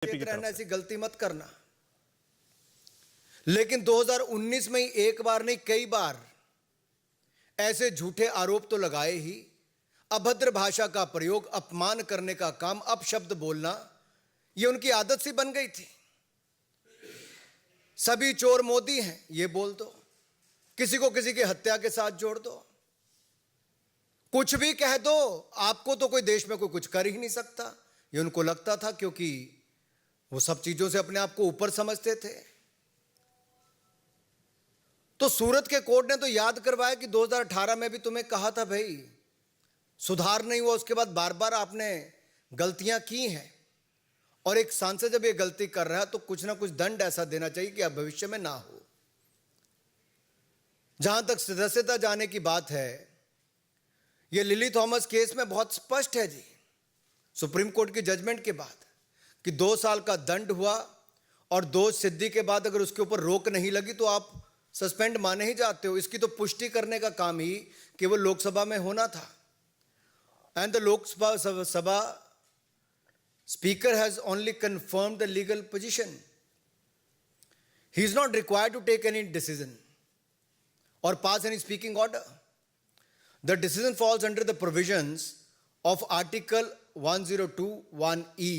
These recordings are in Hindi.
रहना, ऐसी गलती मत करना। लेकिन 2019 में ही एक बार नहीं कई बार ऐसे झूठे आरोप तो लगाए ही। अभद्र भाषा का प्रयोग, अपमान करने का काम, अपशब्द बोलना, यह उनकी आदत सी बन गई थी। सभी चोर मोदी हैं ये बोल दो, किसी को किसी की हत्या के साथ जोड़ दो, कुछ भी कह दो, आपको तो कोई देश में कोई कुछ कर ही नहीं सकता। ये उनको लगता था, क्योंकि वो सब चीजों से अपने आप को ऊपर समझते थे। तो सूरत के कोर्ट ने तो याद करवाया कि 2018 में भी तुम्हें कहा था भाई सुधार नहीं हुआ, उसके बाद बार बार आपने गलतियां की हैं, और एक सांसद जब ये गलती कर रहा है तो कुछ ना कुछ दंड ऐसा देना चाहिए कि अब भविष्य में ना हो। जहां तक सदस्यता जाने की बात है, ये लिली थॉमस केस में बहुत स्पष्ट है जी, सुप्रीम कोर्ट की जजमेंट के बाद, कि 2 साल का दंड हुआ और दोष सिद्धि के बाद अगर उसके ऊपर रोक नहीं लगी तो आप सस्पेंड माने ही जाते हो। इसकी तो पुष्टि करने का काम ही केवल लोकसभा में होना था। And the Lok Sabha speaker has only confirmed the legal position. He is not required to take any decision or pass any speaking order. The decision falls under the provisions of Article 1021E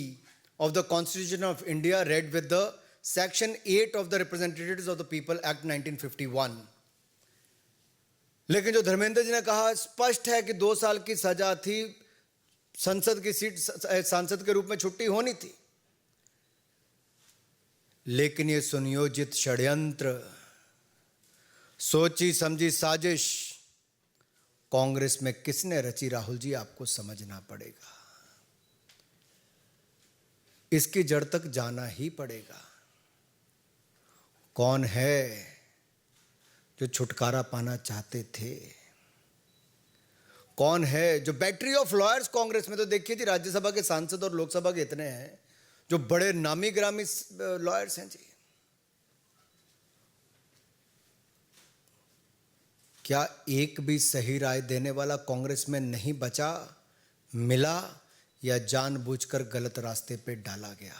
of the Constitution of India, read with the Section 8 of the Representatives of the People Act 1951. लेकिन जो धर्मेंद्र जी ने कहा, स्पष्ट है कि 2 साल की सजा थी, संसद की सीट सांसद के रूप में छुट्टी होनी थी। लेकिन ये सुनियोजित षड्यंत्र, सोची समझी साजिश कांग्रेस में किसने रची, राहुल जी आपको समझना पड़ेगा। इसकी जड़ तक जाना ही पड़ेगा। कौन है जो छुटकारा पाना चाहते थे? कौन है जो बैटरी ऑफ लॉयर्स कांग्रेस में? तो देखिए जी, राज्यसभा के सांसद और लोकसभा के इतने हैं जो बड़े नामी ग्रामी लॉयर्स हैं जी। क्या एक भी सही राय देने वाला कांग्रेस में नहीं बचा, मिला, या जानबूझकर गलत रास्ते पे डाला गया?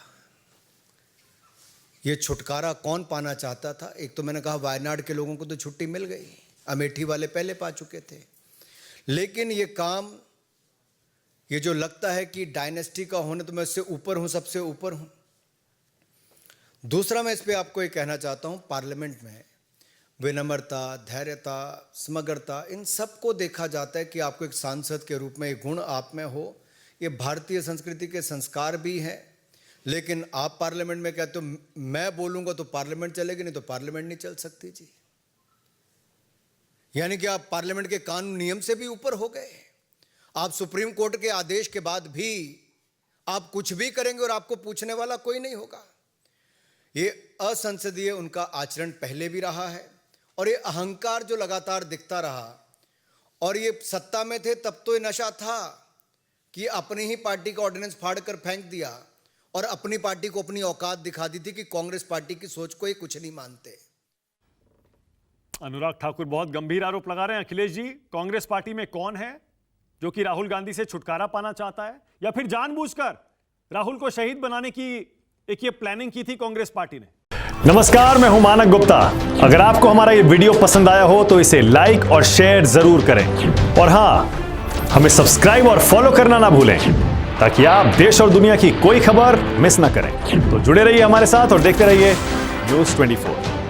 ये छुटकारा कौन पाना चाहता था? एक तो मैंने कहा वायनाड के लोगों को तो छुट्टी मिल गई, अमेठी वाले पहले पा चुके थे। लेकिन ये काम, ये जो लगता है कि डायनेस्टी का होने तो मैं इससे ऊपर हूं, सबसे ऊपर हूं। दूसरा, मैं इस पे आपको ये कहना चाहता हूं, पार्लियामेंट में विनम्रता, धैर्यता, समग्रता, इन सबको देखा जाता है कि आपको एक सांसद के रूप में ये गुण आप में हो। ये भारतीय संस्कृति के संस्कार भी हैं। लेकिन आप पार्लियामेंट में कहते हो मैं बोलूंगा तो पार्लियामेंट चलेगी, नहीं तो पार्लियामेंट नहीं चल सकती जी। यानी कि आप पार्लियामेंट के कानून नियम से भी ऊपर हो गए। आप सुप्रीम कोर्ट के आदेश के बाद भी आप कुछ भी करेंगे और आपको पूछने वाला कोई नहीं होगा। ये असंसदीय उनका आचरण पहले भी रहा है, और ये अहंकार जो लगातार दिखता रहा। और ये सत्ता में थे तब तो ये नशा था कि अपनी ही पार्टी का ऑर्डिनेंस फाड़ कर फेंक दिया और अपनी पार्टी को अपनी औकात दिखा दी थी कि कांग्रेस पार्टी की सोच को ये कुछ नहीं मानते। अनुराग ठाकुर बहुत गंभीर आरोप लगा रहे हैं। अखिलेश जी, कांग्रेस पार्टी में कौन है जो कि राहुल गांधी से छुटकारा पाना चाहता है, या फिर जानबूझकर राहुल को शहीद बनाने की एक ये प्लानिंग की थी कांग्रेस पार्टी ने? नमस्कार, मैं हूं मानक गुप्ता। अगर आपको हमारा ये वीडियो पसंद आया हो तो इसे लाइक और शेयर जरूर करें, और हां, हमें सब्सक्राइब और फॉलो करना ना भूलें, ताकि आप देश और दुनिया की कोई खबर मिस ना करें। तो जुड़े रहिए हमारे साथ और देखते रहिए न्यूज़ 24।